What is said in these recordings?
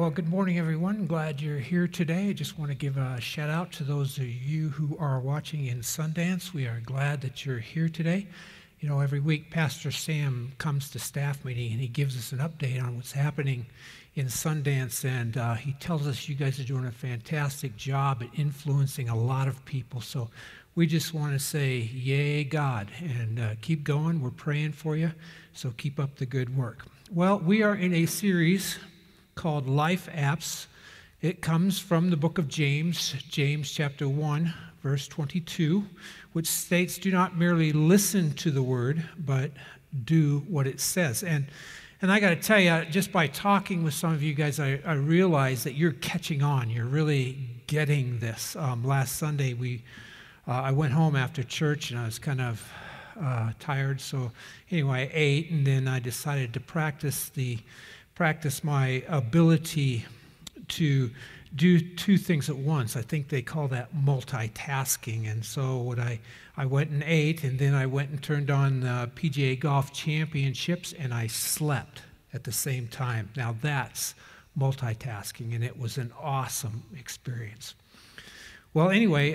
Well, good morning, everyone. Glad you're here today. I just want to give a shout out to those of you who are watching in Sundance. We are glad that you're here today. You know, every week Pastor Sam comes to staff meeting and he gives us an update on what's happening in Sundance, and he tells us you guys are doing a fantastic job at influencing a lot of people. So we just want to say, yay, God, and keep going. We're praying for you, so keep up the good work. Well, we are in a series called Life Apps. It comes from the book of James, James chapter 1, verse 22, which states, do not merely listen to the word, but do what it says. And I got to tell you, just by talking with some of you guys, I realize that you're catching on. You're really getting this. Last Sunday, I went home after church, and I was kind of tired. So anyway, I ate, and then I decided to practice my ability to do two things at once. I think they call that multitasking. And so what I went and ate, and then I went and turned on the PGA Golf Championships, and I slept at the same time. Now that's multitasking, and it was an awesome experience. Well, anyway,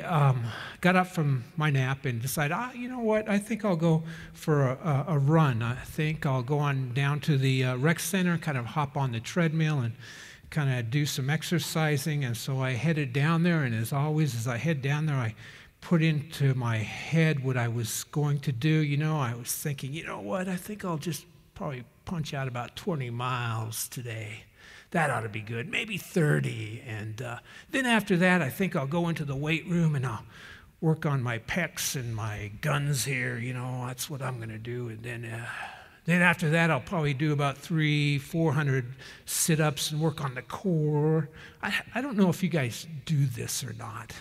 got up from my nap and decided, you know what, I think I'll go for a run. I think I'll go on down to the rec center, kind of hop on the treadmill and kind of do some exercising. And so I headed down there, and as always, as I head down there, I put into my head what I was going to do. You know, I was thinking, you know what, I think I'll just probably punch out about 20 miles today. That ought to be good, maybe 30. And then after that, I think I'll go into the weight room and I'll work on my pecs and my guns here. You know, that's what I'm going to do. And then after that, I'll probably do about 300-400 sit-ups and work on the core. I don't know if you guys do this or not,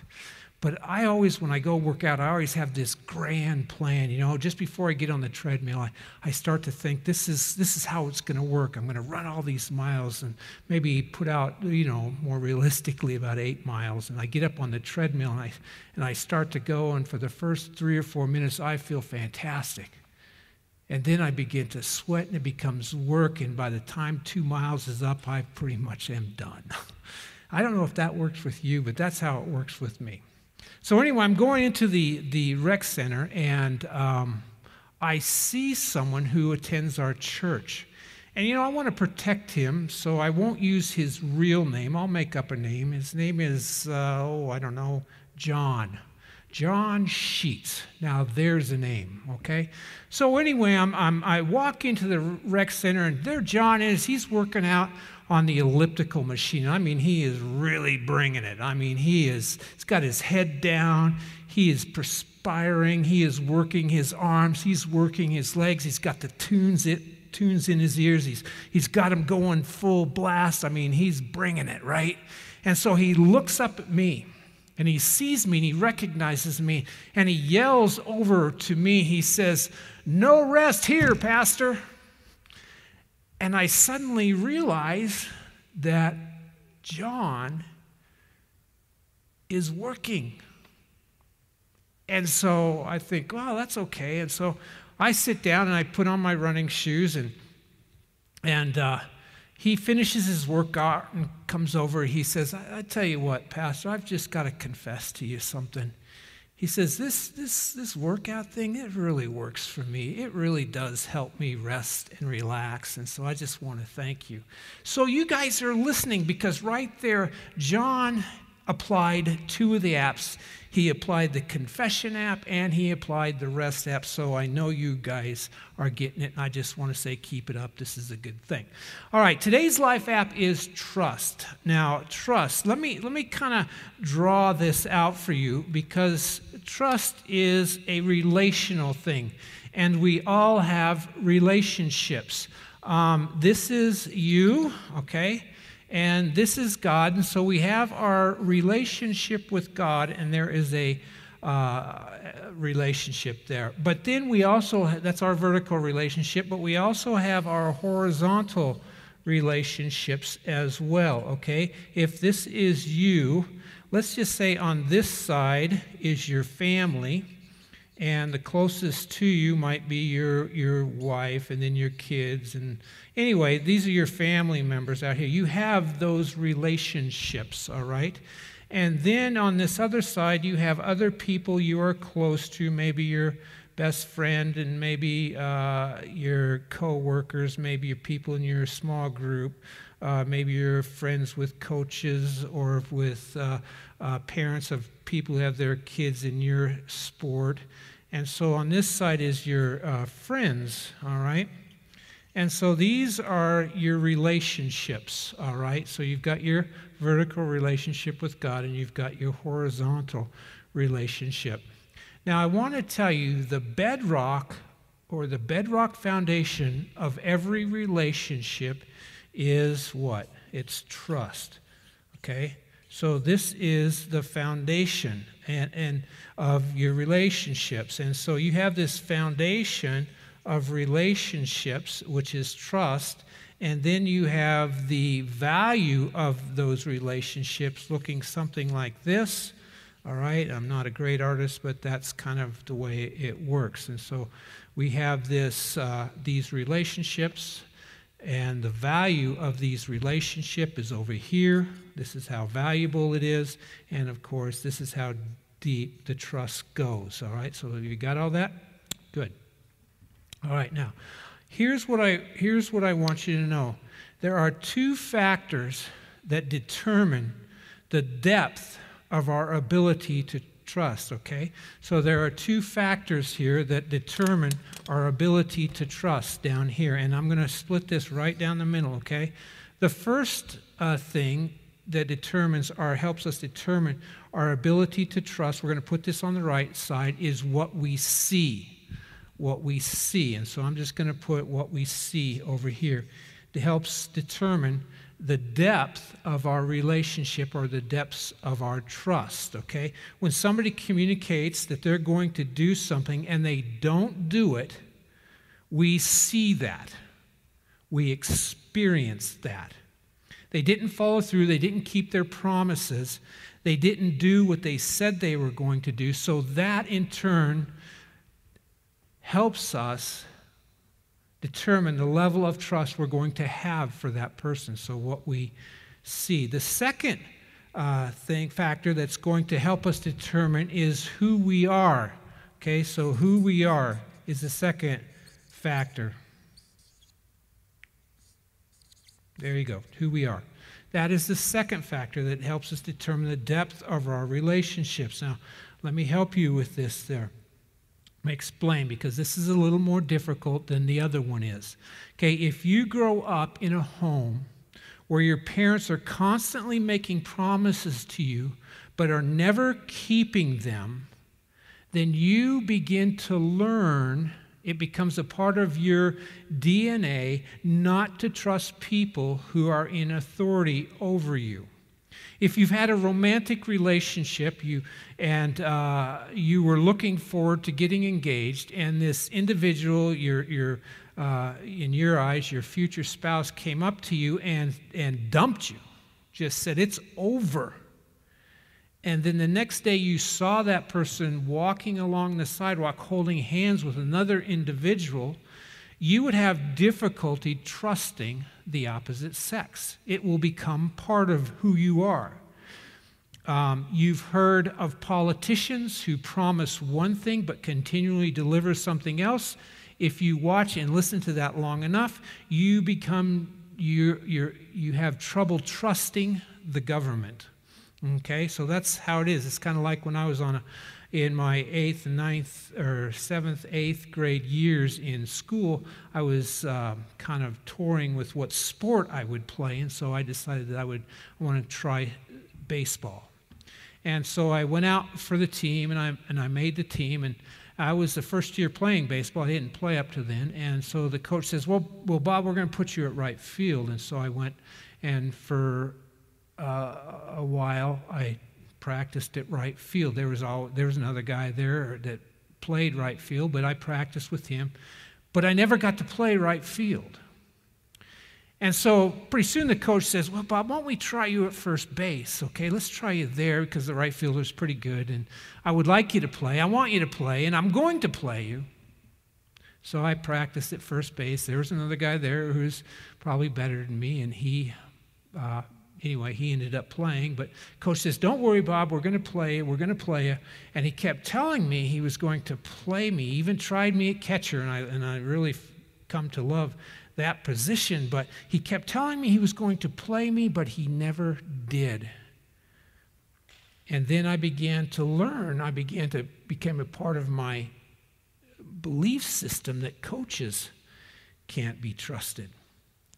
but I always, when I go work out, I always have this grand plan. You know, just before I get on the treadmill, I start to think, this is how it's going to work. I'm going to run all these miles and maybe put out, you know, more realistically about 8 miles. And I get up on the treadmill and I start to go, and for the first 3 or 4 minutes, I feel fantastic. And then I begin to sweat, and it becomes work, and by the time 2 miles is up, I pretty much am done. I don't know if that works with you, but that's how it works with me. So anyway, I'm going into the rec center, and I see someone who attends our church. And, you know, I want to protect him, so I won't use his real name. I'll make up a name. His name is, John Sheets. Now, there's a name, okay? So anyway, I walk into the rec center, and there John is. He's working out on the elliptical machine. I mean, he is really bringing it. I mean, he's got his head down. He is perspiring. He is working his arms. He's working his legs. He's got the tunes in his ears. He's got them going full blast. I mean, he's bringing it, right? And so he looks up at me, and he sees me, and he recognizes me, and he yells over to me. He says, "No rest here, Pastor." And I suddenly realize that John is working. And so I think, well, that's okay. And so I sit down and I put on my running shoes, and he finishes his workout and comes over. He says, I tell you what, Pastor, I've just got to confess to you something. He says, this workout thing, it really works for me. It really does help me rest and relax, and so I just want to thank you. So you guys are listening, because right there, John applied 2 of the apps. He applied the confession app, and he applied the rest app, so I know you guys are getting it, and I just want to say keep it up. This is a good thing. All right, today's life app is trust. Now, trust, let me kind of draw this out for you, because trust is a relational thing, and we all have relationships. This is you, okay? And this is God, and so we have our relationship with God, and there is a relationship there. But then we also, that's our vertical relationship, but we also have our horizontal relationships as well, okay? If this is you, let's just say on this side is your family, And the closest to you might be your wife and then your kids. And anyway, these are your family members out here. You have those relationships, all right? And then on this other side, you have other people you are close to, maybe your best friend and maybe your co-workers, maybe your people in your small group, maybe you're friends with coaches or with parents of people who have their kids in your sport. And so on this side is your friends, all right? And so these are your relationships, all right? So you've got your vertical relationship with God and you've got your horizontal relationship. Now I want to tell you the bedrock or the bedrock foundation of every relationship is what? It's trust, okay? So this is the foundation and of your relationships. And so you have this foundation of relationships, which is trust, and then you have the value of those relationships looking something like this. All right, I'm not a great artist, but that's kind of the way it works. And so we have these relationships, and the value of these relationships is over here. This is how valuable it is. And of course, this is how deep the trust goes. All right, so you got all that? Good. All right, now, here's what I want you to know. There are two factors that determine the depth of our ability to trust, okay? So there are two factors here that determine our ability to trust down here, and I'm going to split this right down the middle, okay? The first thing that helps us determine our ability to trust, we're going to put this on the right side, is what we see. What we see. And so I'm just going to put what we see over here. It helps determine the depth of our relationship or the depths of our trust, okay? When somebody communicates that they're going to do something and they don't do it, we see that. We experience that. They didn't follow through. They didn't keep their promises. They didn't do what they said they were going to do. So that, in turn, helps us determine the level of trust we're going to have for that person. So what we see. The second factor that's going to help us determine is who we are. Okay, so who we are is the second factor. There you go, who we are. That is the second factor that helps us determine the depth of our relationships. Now, let me help you with this there. Let me explain, because this is a little more difficult than the other one is. Okay, if you grow up in a home where your parents are constantly making promises to you but are never keeping them, then you begin to learn, it becomes a part of your DNA not to trust people who are in authority over you. If you've had a romantic relationship and you were looking forward to getting engaged, and this individual, in your eyes, your future spouse, came up to you and dumped you, just said, "It's over." And then the next day you saw that person walking along the sidewalk holding hands with another individual, you would have difficulty trusting the opposite sex. It will become part of who you are. You've heard of politicians who promise one thing but continually deliver something else. If you watch and listen to that long enough, you have trouble trusting the government. Okay, so that's how it is. It's kind of like when I was in my 8th, 9th, or 7th, 8th grade years in school, I was kind of touring with what sport I would play, and so I decided that I want to try baseball. And so I went out for the team, and I made the team, and I was the first year playing baseball. I didn't play up to then, and so the coach says, well, Bob, we're going to put you at right field. And so I went, and for a while, I practiced at right field. There was another guy there that played right field, but I practiced with him. But I never got to play right field. And so pretty soon the coach says, well, Bob, why don't we try you at first base? Okay, let's try you there because the right fielder is pretty good. And I would like you to play. I want you to play, and I'm going to play you. So I practiced at first base. There was another guy there who's probably better than me, and he ended up playing. But coach says, don't worry, Bob, we're going to play you. And he kept telling me he was going to play me. He even tried me at catcher, and I really come to love that position. But he kept telling me he was going to play me, but he never did. And then I began to learn. Became a part of my belief system that coaches can't be trusted.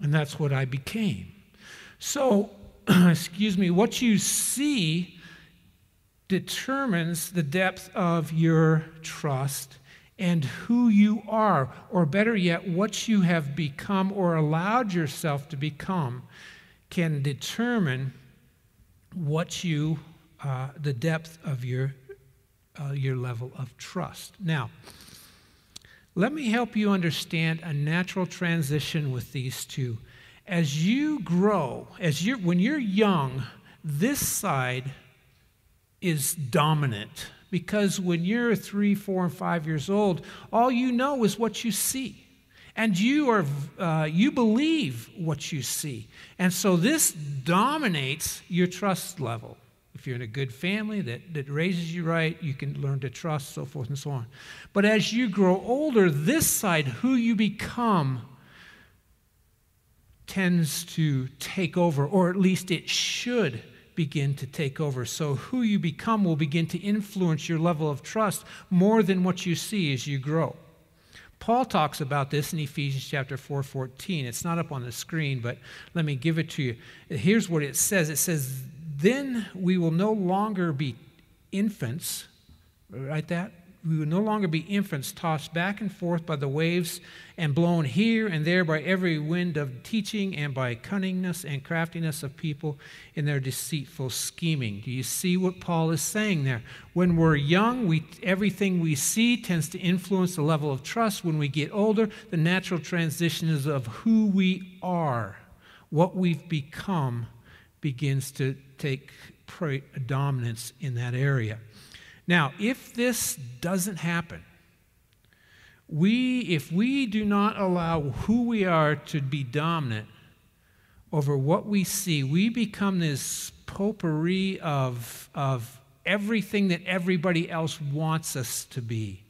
And that's what I became. So, what you see determines the depth of your trust and who you are, or better yet, what you have become or allowed yourself to become can determine the depth of your level of trust. Now, let me help you understand a natural transition with these two. As you grow, when you're young, this side is dominant, because when you're 3, 4, and 5 years old, all you know is what you see, and you believe what you see, and so this dominates your trust level. If you're in a good family that raises you right, you can learn to trust, so forth and so on. But as you grow older, this side, who you become, tends to take over, or at least it should begin to take over. So who you become will begin to influence your level of trust more than what you see as you grow. Paul talks about this in Ephesians chapter 4:14. It's not up on the screen, but let me give it to you. Here's what it says. It says, then we will no longer be infants. Write that? We will no longer be infants tossed back and forth by the waves and blown here and there by every wind of teaching and by cunningness and craftiness of people in their deceitful scheming. Do you see what Paul is saying there? When we're young, everything we see tends to influence the level of trust. When we get older, the natural transition is of who we are. What we've become begins to take dominance in that area. Now, if this doesn't happen, if we do not allow who we are to be dominant over what we see, we become this potpourri of everything that everybody else wants us to be.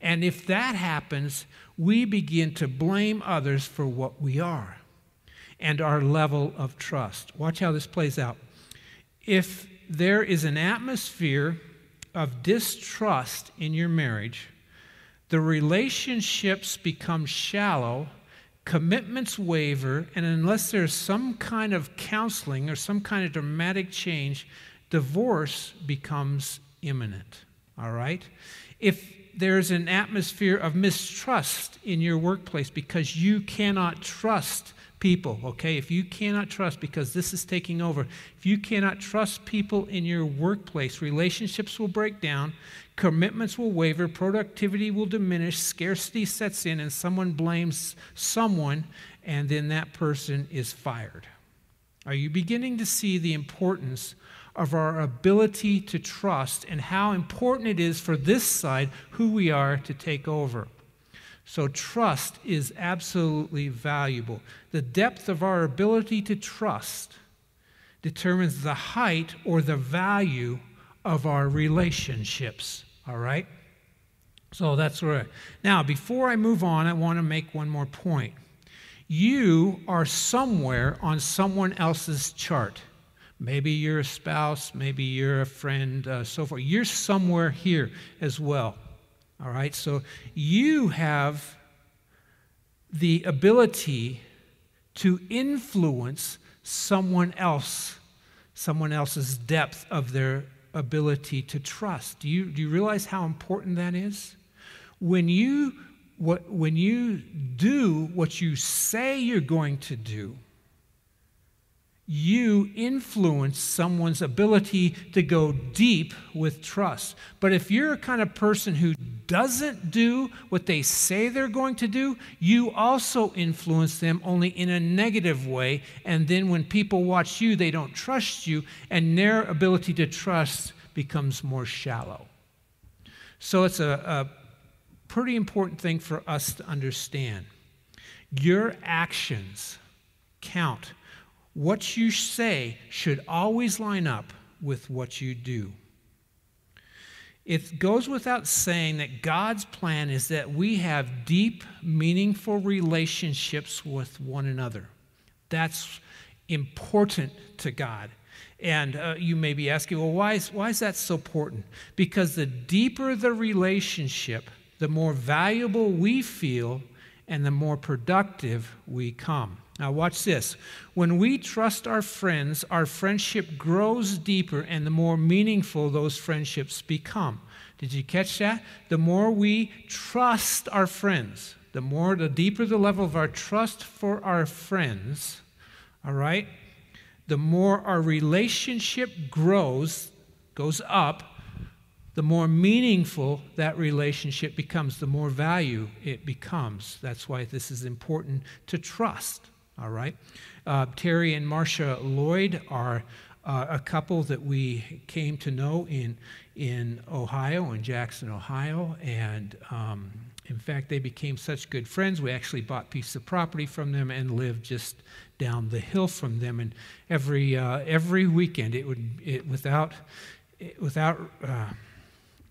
And if that happens, we begin to blame others for what we are and our level of trust. Watch how this plays out. If there is an atmosphere of distrust in your marriage, the relationships become shallow, commitments waver, and unless there's some kind of counseling or some kind of dramatic change, divorce becomes imminent. All right? If there's an atmosphere of mistrust in your workplace because you cannot trust people, okay? If you cannot trust, because this is taking over, if you cannot trust people in your workplace, relationships will break down, commitments will waver, productivity will diminish, scarcity sets in, and someone blames someone, and then that person is fired. Are you beginning to see the importance of our ability to trust and how important it is for this side, who we are, to take over? So trust is absolutely valuable. The depth of our ability to trust determines the height or the value of our relationships, all right? So that's right. Now, before I move on, I want to make one more point. You are somewhere on someone else's chart. Maybe you're a spouse, maybe you're a friend, so forth. You're somewhere here as well. All right, so you have the ability to influence someone else's depth of their ability to trust. Do you realize how important that is? When you do what you say you're going to do, you influence someone's ability to go deep with trust. But if you're a kind of person who doesn't do what they say they're going to do, you also influence them, only in a negative way. And then when people watch you, they don't trust you, and their ability to trust becomes more shallow. So it's a pretty important thing for us to understand. Your actions count. What you say should always line up with what you do. It goes without saying that God's plan is that we have deep, meaningful relationships with one another. That's important to God. And you may be asking, well, why is that so important? Because the deeper the relationship, the more valuable we feel and the more productive we come. Now watch this. When we trust our friends, our friendship grows deeper and the more meaningful those friendships become. Did you catch that? The more we trust our friends, the deeper the level of our trust for our friends, all right, the more our relationship goes up, the more meaningful that relationship becomes, the more value it becomes. That's why this is important to trust. All right. Terry and Marcia Lloyd are a couple that we came to know in Ohio, in Jackson, Ohio. And in fact, they became such good friends. We actually bought a piece of property from them and lived just down the hill from them. And every weekend, without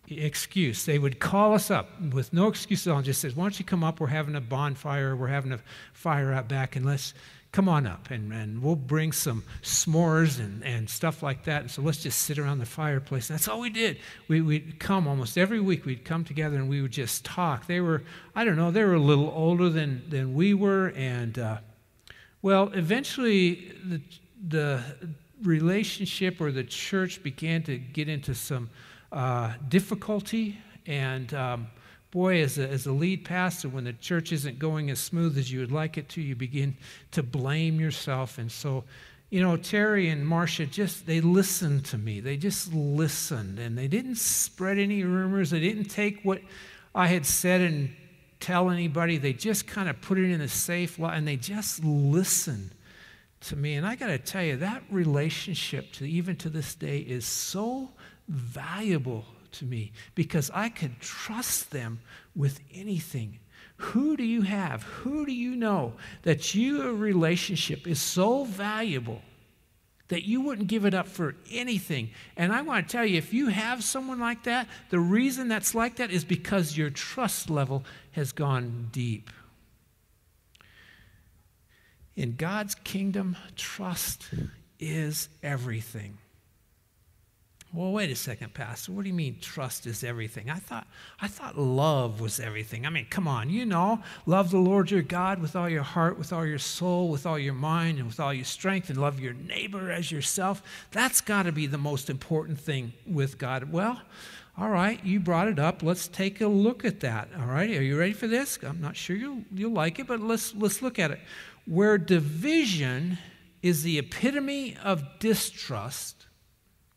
excuse, they would call us up with no excuse at all and just says, why don't you come up? We're having a bonfire. We're having a fire out back, and let's come on up. And we'll bring some s'mores and stuff like that. And so let's just sit around the fireplace. And that's all we did. We'd come almost every week. We'd come together and we would just talk. They were, I don't know, they were a little older than we were. And, well, eventually the relationship or the church began to get into some difficulty, and boy, as a lead pastor, when the church isn't going as smooth as you would like it to, you begin to blame yourself. And so, Terry and Marcia they listened to me. They just listened, and they didn't spread any rumors. They didn't take what I had said and tell anybody. They just kind of put it in a safe lot, and they just listened to me. And I got to tell you, that relationship, even to this day, is so valuable to me because I could trust them with anything. Who do you have? Who do you know that your relationship is so valuable that you wouldn't give it up for anything? And I want to tell you, if you have someone like that, the reason that's like that is because your trust level has gone deep. In God's kingdom, trust is everything. Well, wait a second, Pastor. What do you mean trust is everything? I thought love was everything. I mean, come on, love the Lord your God with all your heart, with all your soul, with all your mind, and with all your strength, and love your neighbor as yourself. That's got to be the most important thing with God. Well, all right, you brought it up. Let's take a look at that. All right, are you ready for this? I'm not sure you'll like it, but let's look at it. Where division is the epitome of distrust.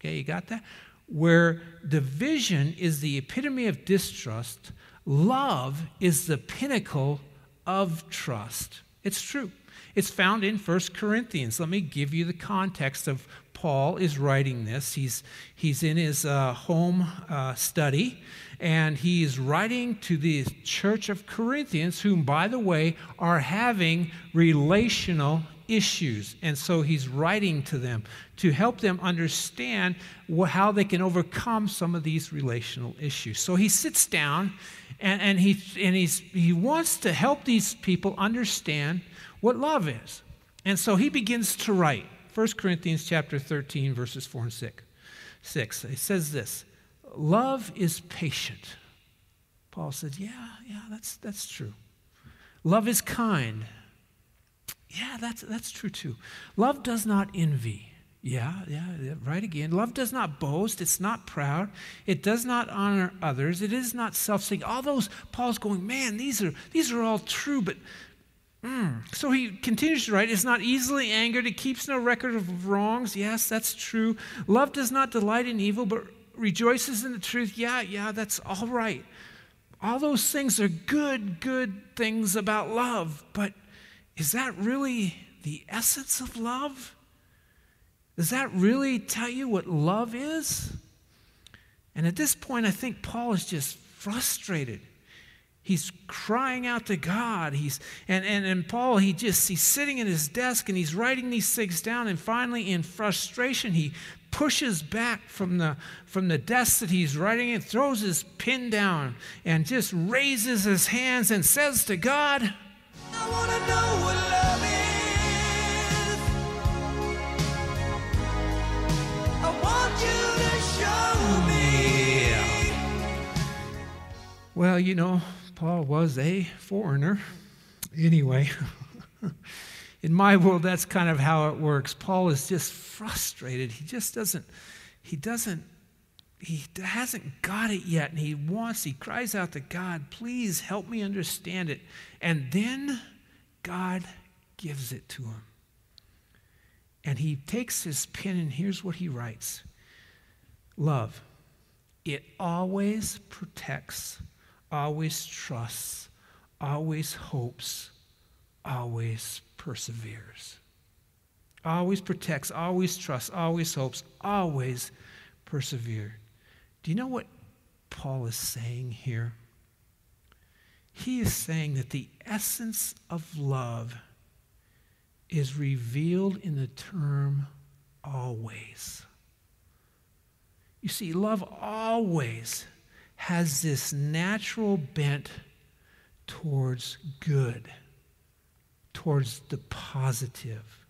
Okay, you got that? Where division is the epitome of distrust, love is the pinnacle of trust. It's true. It's found in 1 Corinthians. Let me give you the context of Paul is writing this. He's in his home study, and he's writing to the church of Corinthians, whom, by the way, are having relational issues. And so he's writing to them to help them understand how they can overcome some of these relational issues. So he sits down and he wants to help these people understand what love is. And so he begins to write 1 Corinthians chapter 13, verses 4 and 6. It says this: love is patient. Paul says, yeah, that's true. Love is kind. Yeah, that's true too. Love does not envy. Yeah, right again. Love does not boast. It's not proud. It does not honor others. It is not self-seeking. All those, Paul's going, man, these are all true, but So he continues to write, is not easily angered. It keeps no record of wrongs. Yes, that's true. Love does not delight in evil, but rejoices in the truth. Yeah, that's all right. All those things are good things about love. But is that really the essence of love? Does that really tell you what love is? And at this point, I think Paul is just frustrated. He's crying out to God. And Paul, he's sitting at his desk and he's writing these things down. And finally, in frustration, he pushes back from the desk that he's writing and throws his pen down and just raises his hands and says to God, I want to know what love is. I want you to show me. Well, Paul was a foreigner. Anyway, in my world, that's kind of how it works. Paul is just frustrated. He hasn't got it yet, and he cries out to God, please help me understand it. And then God gives it to him. And he takes his pen, and here's what he writes. Love, it always protects, always trusts, always hopes, always perseveres. Always protects, always trusts, always hopes, always persevere. Do you know what Paul is saying here? He is saying that the essence of love is revealed in the term always. You see, love always has this natural bent towards good, towards the positive.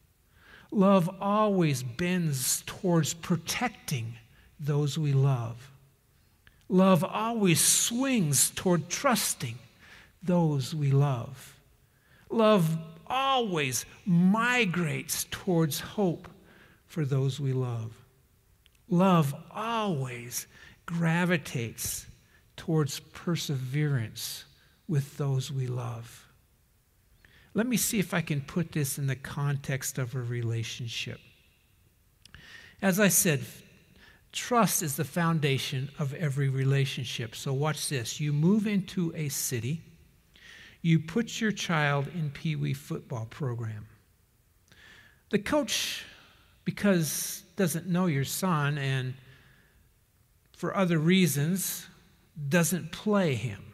Love always bends towards protecting those we love. Love always swings toward trusting those we love. Love always migrates towards hope for those we love. Love always gravitates towards perseverance with those we love. Let me see if I can put this in the context of a relationship. As I said, trust is the foundation of every relationship. So watch this. You move into a city. You put your child in Pee Wee football program. The coach, because doesn't know your son and for other reasons, doesn't play him.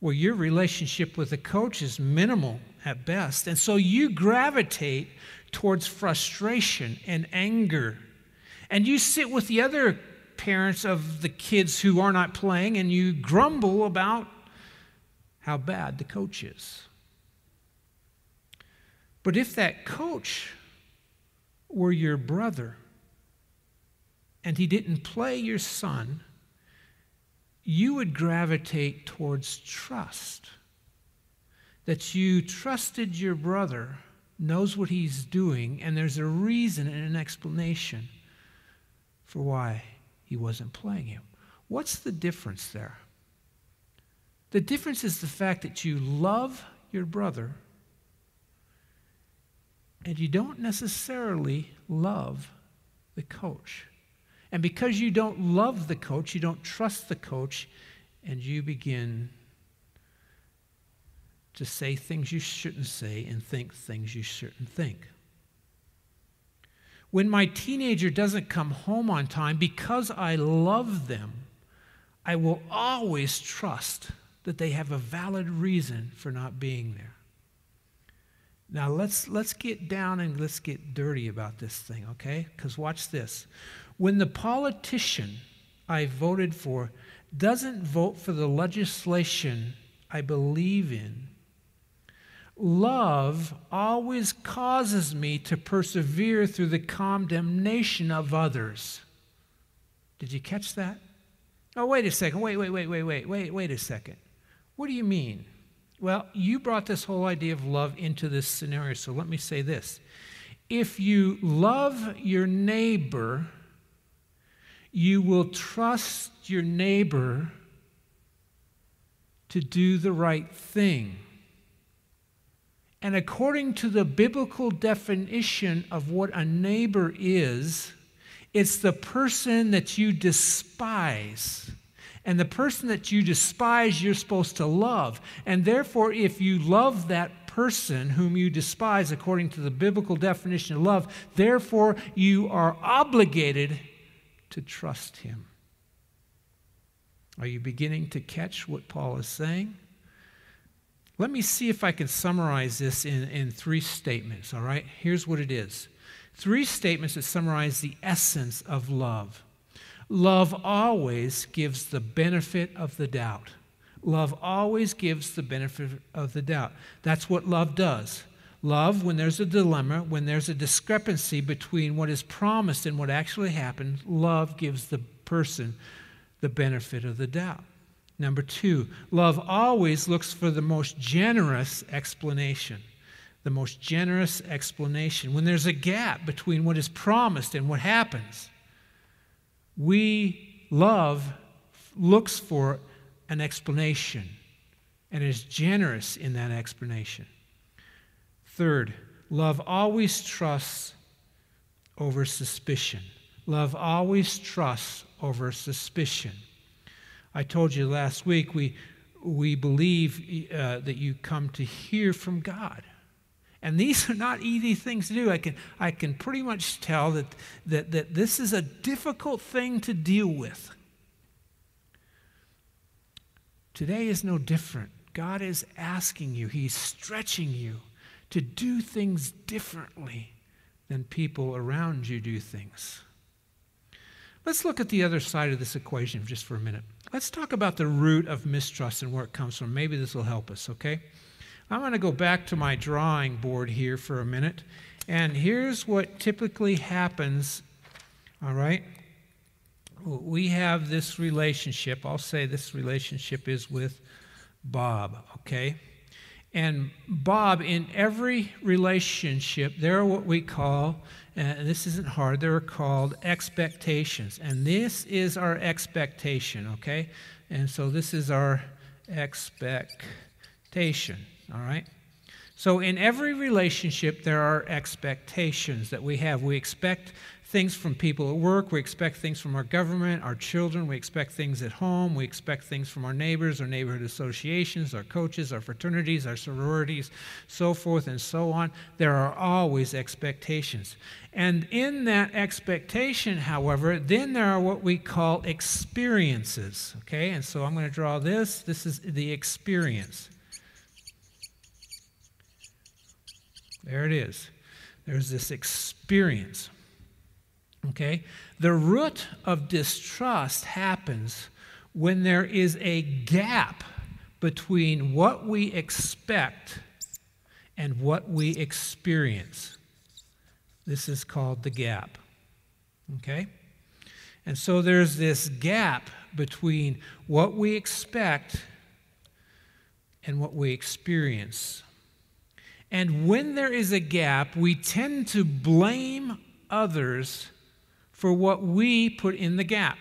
Well, your relationship with the coach is minimal at best. And so you gravitate towards frustration and anger. And you sit with the other parents of the kids who are not playing and you grumble about how bad the coach is. But if that coach were your brother and he didn't play your son, you would gravitate towards trust. That you trusted your brother knows what he's doing, and there's a reason and an explanation for why he wasn't playing him. What's the difference there? The difference is the fact that you love your brother and you don't necessarily love the coach. And because you don't love the coach, you don't trust the coach, and you begin to say things you shouldn't say and think things you shouldn't think. When my teenager doesn't come home on time, because I love them, I will always trust that they have a valid reason for not being there. Now let's get down and let's get dirty about this thing, okay? Because watch this. When the politician I voted for doesn't vote for the legislation I believe in, love always causes me to persevere through the condemnation of others. Did you catch that? Oh, wait a second. Wait a second. What do you mean? Well, you brought this whole idea of love into this scenario, so let me say this. If you love your neighbor, you will trust your neighbor to do the right thing. And according to the biblical definition of what a neighbor is, it's the person that you despise. And the person that you despise, you're supposed to love. And therefore, if you love that person whom you despise, according to the biblical definition of love, therefore you are obligated to trust him. Are you beginning to catch what Paul is saying? Let me see if I can summarize this in 3 statements, all right? Here's what it is. 3 statements that summarize the essence of love. Love always gives the benefit of the doubt. Love always gives the benefit of the doubt. That's what love does. Love, when there's a dilemma, when there's a discrepancy between what is promised and what actually happened, love gives the person the benefit of the doubt. Number 2, love always looks for the most generous explanation. The most generous explanation. When there's a gap between what is promised and what happens, love looks for an explanation and is generous in that explanation. 3rd, love always trusts over suspicion. Love always trusts over suspicion. I told you last week we believe that you come to hear from God. And these are not easy things to do. I can pretty much tell that this is a difficult thing to deal with. Today is no different. God is asking you, he's stretching you to do things differently than people around you do things. Let's look at the other side of this equation just for a minute. Let's talk about the root of mistrust and where it comes from. Maybe this will help us, okay? I'm going to go back to my drawing board here for a minute, and here's what typically happens, all right? We have this relationship. I'll say this relationship is with Bob, okay? And Bob, in every relationship, there are what we call, and this isn't hard, they're called expectations. And this is our expectation, okay? And so this is our expectation, all right? So in every relationship, there are expectations that we have. We expect things from people at work. We expect things from our government, our children. We expect things at home. We expect things from our neighbors, our neighborhood associations, our coaches, our fraternities, our sororities, so forth and so on. There are always expectations. And in that expectation, however, then there are what we call experiences, okay? And so I'm going to draw this. This is the experience. There it is. There's this experience. Okay? The root of distrust happens when there is a gap between what we expect and what we experience. This is called the gap. Okay? And so there's this gap between what we expect and what we experience. And when there is a gap, we tend to blame others for what we put in the gap.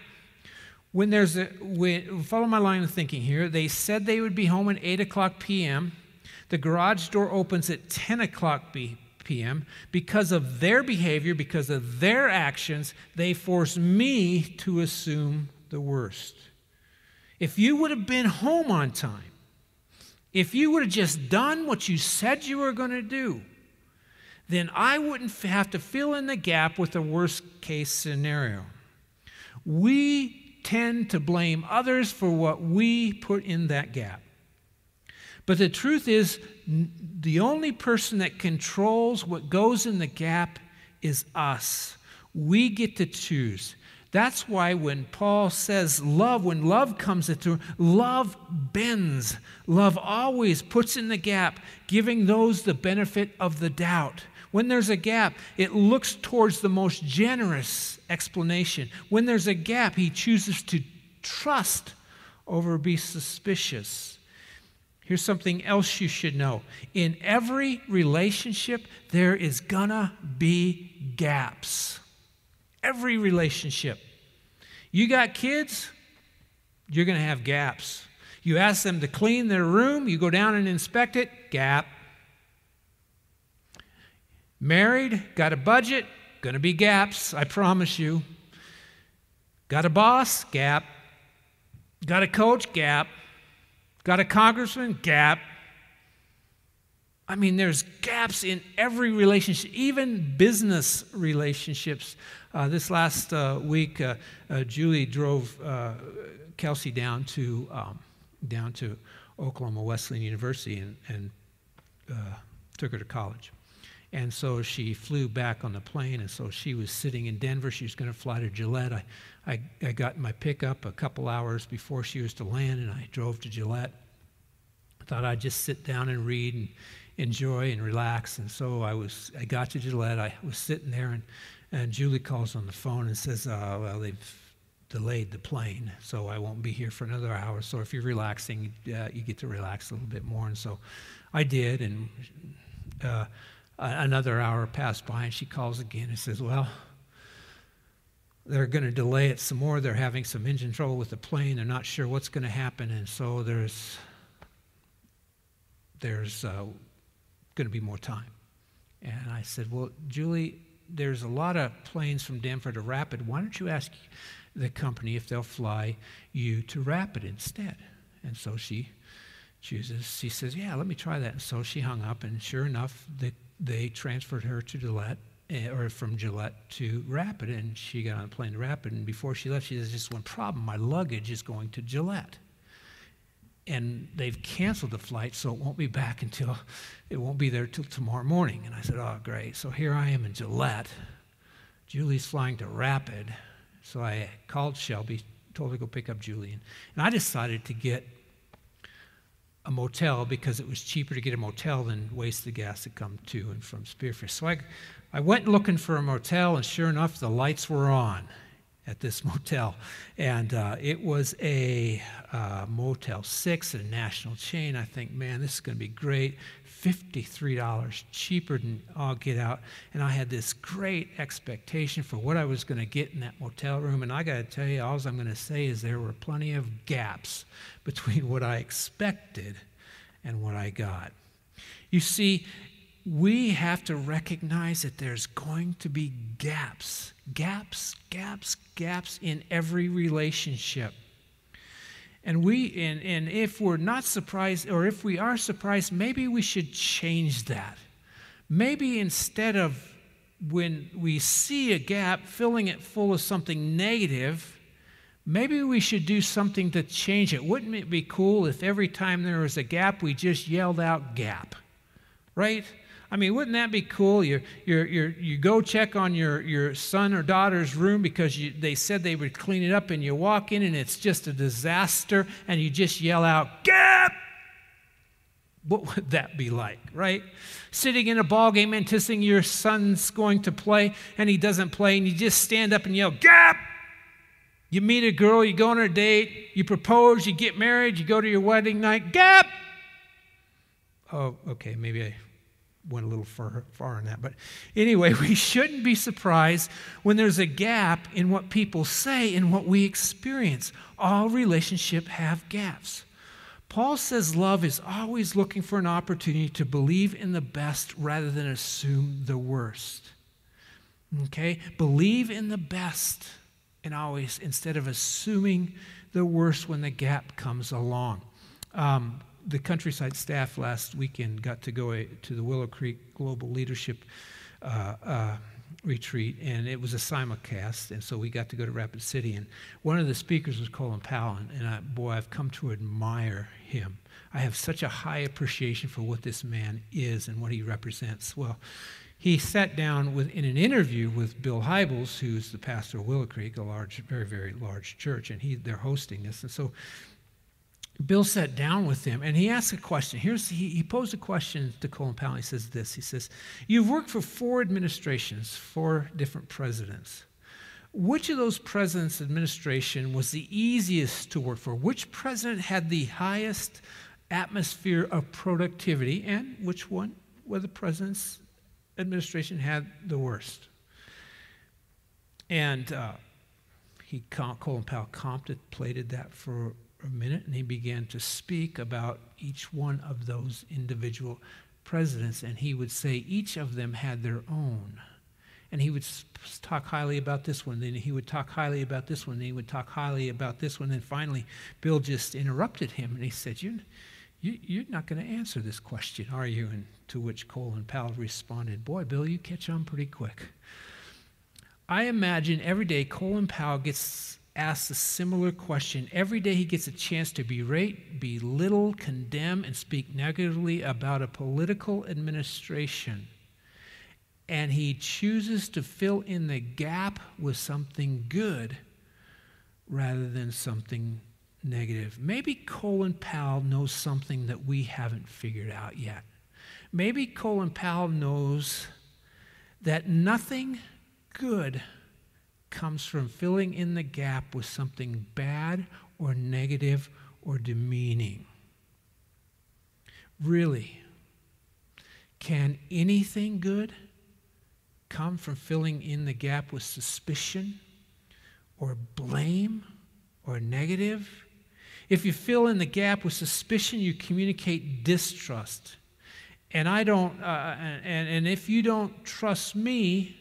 Follow my line of thinking here. They said they would be home at 8 o'clock p.m. The garage door opens at 10 o'clock p.m. Because of their behavior, because of their actions, they force me to assume the worst. If you would have been home on time, if you would have just done what you said you were going to do, then I wouldn't have to fill in the gap with the worst case scenario. We tend to blame others for what we put in that gap. But the truth is, the only person that controls what goes in the gap is us. We get to choose. That's why when Paul says love, when love comes into, love bends. Love always puts in the gap, giving those the benefit of the doubt. When there's a gap, it looks towards the most generous explanation. When there's a gap, he chooses to trust over be suspicious. Here's something else you should know. In every relationship, there is gonna be gaps. Every relationship. You got kids, you're going to have gaps. You ask them to clean their room, you go down and inspect it, gap. Married, got a budget, going to be gaps, I promise you. Got a boss, gap. Got a coach, gap. Got a congressman, gap. I mean, there's gaps in every relationship, even business relationships. This last week, Julie drove Kelsey down to Oklahoma Wesleyan University and took her to college. And so she flew back on the plane, and so she was sitting in Denver. She was going to fly to Gillette. I got my pickup a couple hours before she was to land, and I drove to Gillette. I thought I'd just sit down and read and enjoy and relax. And so I got to Gillette. I was sitting there, and Julie calls on the phone and says, well, they've delayed the plane, so I won't be here for another hour. So if you're relaxing, you get to relax a little bit more. And so I did, and another hour passed by, and she calls again and says, well, they're going to delay it some more. They're having some engine trouble with the plane. They're not sure what's going to happen, and so there's going to be more time. And I said, well, Julie, there's a lot of planes from Denver to Rapid. Why don't you ask the company if they'll fly you to Rapid instead? And so she says, yeah, let me try that. And so she hung up, and sure enough, they transferred her to Gillette, or from Gillette to Rapid, and she got on a plane to Rapid. And before she left, she says, just one problem, my luggage is going to Gillette. And they've canceled the flight, so it won't be there till tomorrow morning. And I said, oh, great. So here I am in Gillette. Julie's flying to Rapid. So I called Shelby, told her to go pick up Julie. And I decided to get a motel because it was cheaper to get a motel than waste the gas to come to and from Spearfish. So I went looking for a motel, and sure enough, the lights were on at this motel. And it was a Motel 6 at a national chain. I think, man, this is going to be great. $53 cheaper than I'll get out. And I had this great expectation for what I was going to get in that motel room. And I got to tell you, all I'm going to say is there were plenty of gaps between what I expected and what I got. You see, we have to recognize that there's going to be gaps in every relationship. And if we're not surprised, or if we are surprised, maybe we should change that. Maybe instead of, when we see a gap, filling it full of something negative, maybe we should do something to change it. Wouldn't it be cool if every time there was a gap, we just yelled out gap, right? I mean, wouldn't that be cool? You go check on your son or daughter's room because they said they would clean it up, and you walk in and it's just a disaster, and you just yell out, gap! What would that be like, right? Sitting in a ball game anticipating your son's going to play, and he doesn't play, and you just stand up and yell, gap! You meet a girl, you go on a date, you propose, you get married, you go to your wedding night, gap! Oh, okay, maybe I went a little far in that. But anyway, we shouldn't be surprised when there's a gap in what people say and what we experience. All relationships have gaps. Paul says love is always looking for an opportunity to believe in the best rather than assume the worst. Okay? Believe in the best and always, instead of assuming the worst when the gap comes along. The Countryside staff last weekend got to go to the Willow Creek Global Leadership retreat, and it was a simulcast, and so we got to go to Rapid City, and one of the speakers was Colin Powell, and boy, I've come to admire him. I have such a high appreciation for what this man is and what he represents. Well, he sat down in an interview with Bill Hybels, who's the pastor of Willow Creek, a large, very, very large church, and they're hosting this, and so Bill sat down with him, and he asked a question. He posed a question to Colin Powell. He says this. He says, you've worked for 4 administrations, 4 different presidents. Which of those presidents' administration was the easiest to work for? Which president had the highest atmosphere of productivity, and which one, where the president's administration had the worst? And Colin Powell contemplated that for a minute, and he began to speak about each one of those individual presidents, and he would say each of them had their own. And he would talk highly about this one, then he would talk highly about this one, then he would talk highly about this one, and finally Bill just interrupted him, and he said, you're not going to answer this question, are you? And to which Colin Powell responded, boy, Bill, you catch on pretty quick. I imagine every day Colin Powell gets asked a similar question. Every day he gets a chance to berate, belittle, condemn, and speak negatively about a political administration. And he chooses to fill in the gap with something good rather than something negative. Maybe Colin Powell knows something that we haven't figured out yet. Maybe Colin Powell knows that nothing good comes from filling in the gap with something bad or negative or demeaning. Really, can anything good come from filling in the gap with suspicion or blame or negative? If you fill in the gap with suspicion, you communicate distrust. And and if you don't trust me,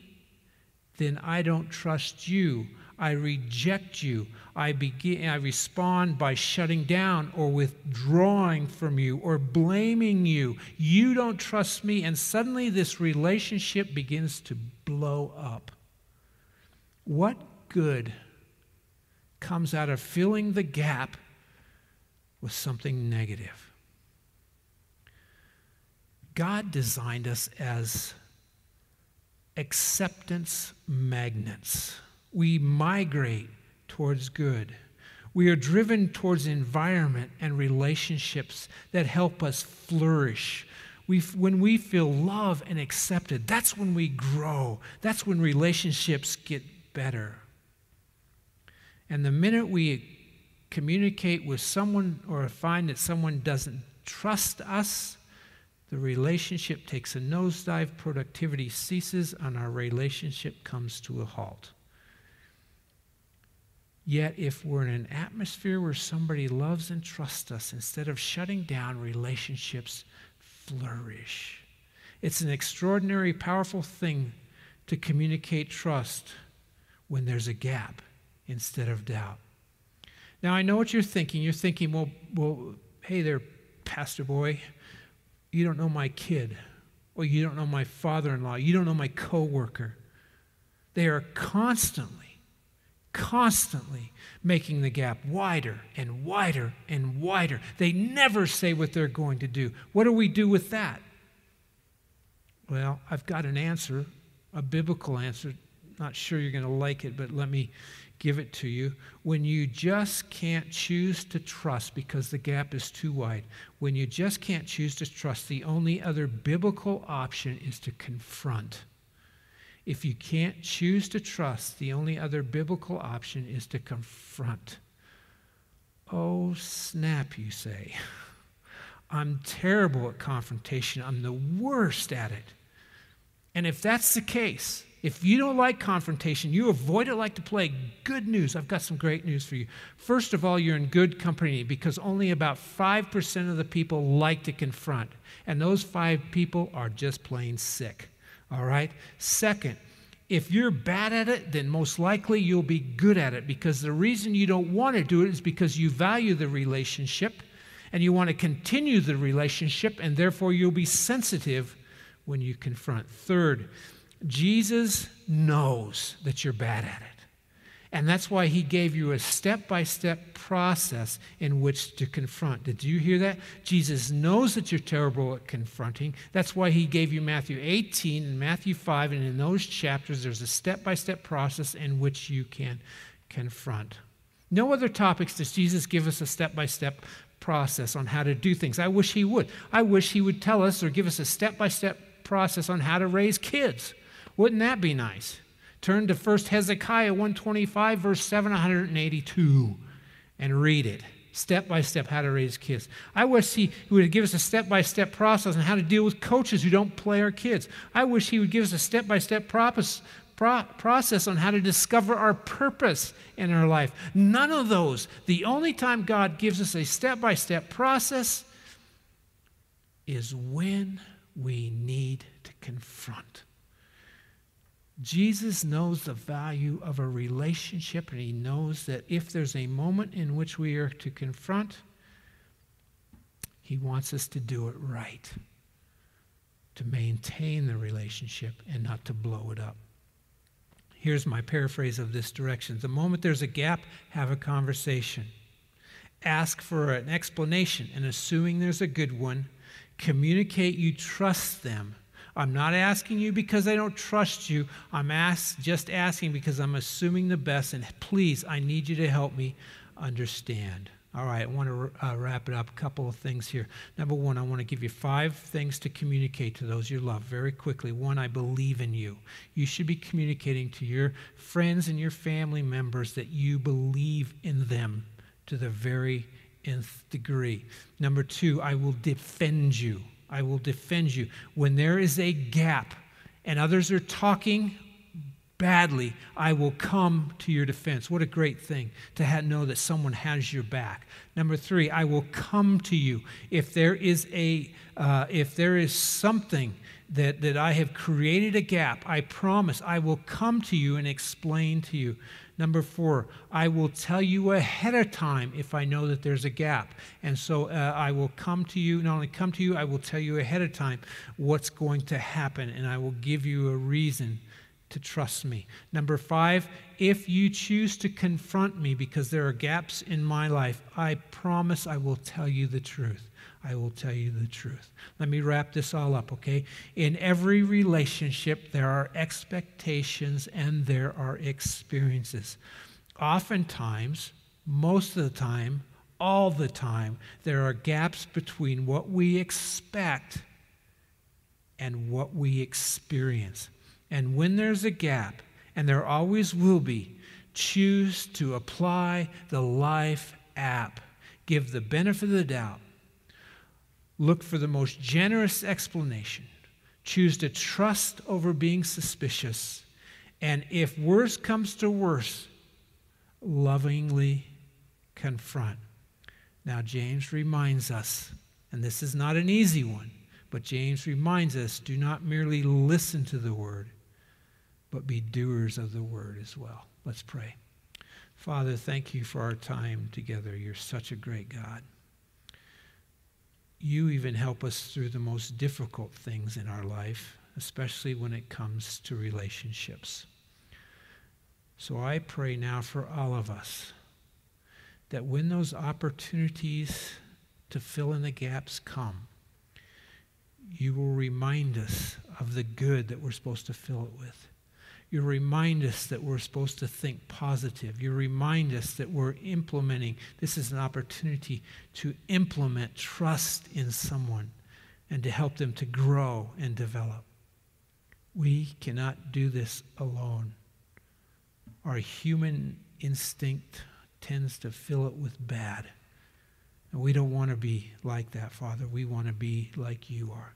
then I don't trust you. I reject you. I respond by shutting down or withdrawing from you or blaming you. You don't trust me, and suddenly this relationship begins to blow up. What good comes out of filling the gap with something negative? God designed us as acceptance magnets. We migrate towards good. We are driven towards environment and relationships that help us flourish. When we feel love and accepted, that's when we grow. That's when relationships get better. And the minute we communicate with someone or find that someone doesn't trust us, the relationship takes a nosedive, productivity ceases, and our relationship comes to a halt. Yet if we're in an atmosphere where somebody loves and trusts us, instead of shutting down, relationships flourish. It's an extraordinary, powerful thing to communicate trust when there's a gap instead of doubt. Now, I know what you're thinking. You're thinking, well, hey there, Pastor Boy. You don't know my kid, or you don't know my father-in-law, you don't know my coworker. They are constantly making the gap wider and wider and wider. They never say what they're going to do. What do we do with that? Well, I've got an answer, a biblical answer. Not sure you're going to like it, but let me give it to you. When you just can't choose to trust because the gap is too wide, when you just can't choose to trust, the only other biblical option is to confront. If you can't choose to trust, the only other biblical option is to confront. Oh, snap, you say. I'm terrible at confrontation. I'm the worst at it. And if that's the case, if you don't like confrontation, you avoid it like the plague. Good news. I've got some great news for you. First of all, you're in good company because only about 5% of the people like to confront. And those 5 people are just plain sick. All right? Second, if you're bad at it, then most likely you'll be good at it, because the reason you don't want to do it is because you value the relationship and you want to continue the relationship, and therefore you'll be sensitive when you confront. Third, Jesus knows that you're bad at it. And that's why he gave you a step-by-step process in which to confront. Did you hear that? Jesus knows that you're terrible at confronting. That's why he gave you Matthew 18 and Matthew 5, and in those chapters there's a step-by-step process in which you can confront. No other topics does Jesus give us a step-by-step process on how to do things. I wish he would. I wish he would tell us or give us a step-by-step process on how to raise kids. Wouldn't that be nice? Turn to 1 Hezekiah 125, verse 782, and read it. Step by step, how to raise kids. I wish he would give us a step-by-step process on how to deal with coaches who don't play our kids. I wish he would give us a step-by-step process on how to discover our purpose in our life. None of those. The only time God gives us a step-by-step process is when we need to confront. Jesus knows the value of a relationship, and he knows that if there's a moment in which we are to confront, he wants us to do it right, to maintain the relationship and not to blow it up. Here's my paraphrase of this direction. The moment there's a gap, have a conversation. Ask for an explanation, and assuming there's a good one, communicate you trust them. I'm not asking you because I don't trust you. I'm just asking because I'm assuming the best, and please, I need you to help me understand. All right, I want to wrap it up. A couple of things here. Number one, I want to give you 5 things to communicate to those you love very quickly. 1, I believe in you. You should be communicating to your friends and your family members that you believe in them to the very nth degree. Number 2, I will defend you. I will defend you. When there is a gap and others are talking badly, I will come to your defense. What a great thing to know that someone has your back. Number 3, I will come to you. If there is something that I have created a gap, I promise I will come to you and explain to you. Number 4, I will tell you ahead of time if I know that there's a gap. And so I will come to you, not only come to you, I will tell you ahead of time what's going to happen, and I will give you a reason to trust me. Number 5, if you choose to confront me because there are gaps in my life, I promise I will tell you the truth. I will tell you the truth. Let me wrap this all up, okay? In every relationship, there are expectations and there are experiences. Oftentimes, most of the time, all the time, there are gaps between what we expect and what we experience. And when there's a gap, and there always will be, choose to apply the Life app. Give the benefit of the doubt. Look for the most generous explanation. Choose to trust over being suspicious. And if worse comes to worse, lovingly confront. Now, James reminds us, and this is not an easy one, but James reminds us, do not merely listen to the word, but be doers of the word as well. Let's pray. Father, thank you for our time together. You're such a great God. You even help us through the most difficult things in our life, especially when it comes to relationships. So I pray now for all of us that when those opportunities to fill in the gaps come, you will remind us of the good that we're supposed to fill it with. You remind us that we're supposed to think positive. You remind us that we're implementing. This is an opportunity to implement trust in someone and to help them to grow and develop. We cannot do this alone. Our human instinct tends to fill it with bad. And we don't want to be like that, Father. We want to be like you are.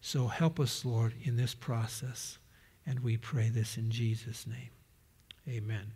So help us, Lord, in this process. And we pray this in Jesus' name. Amen.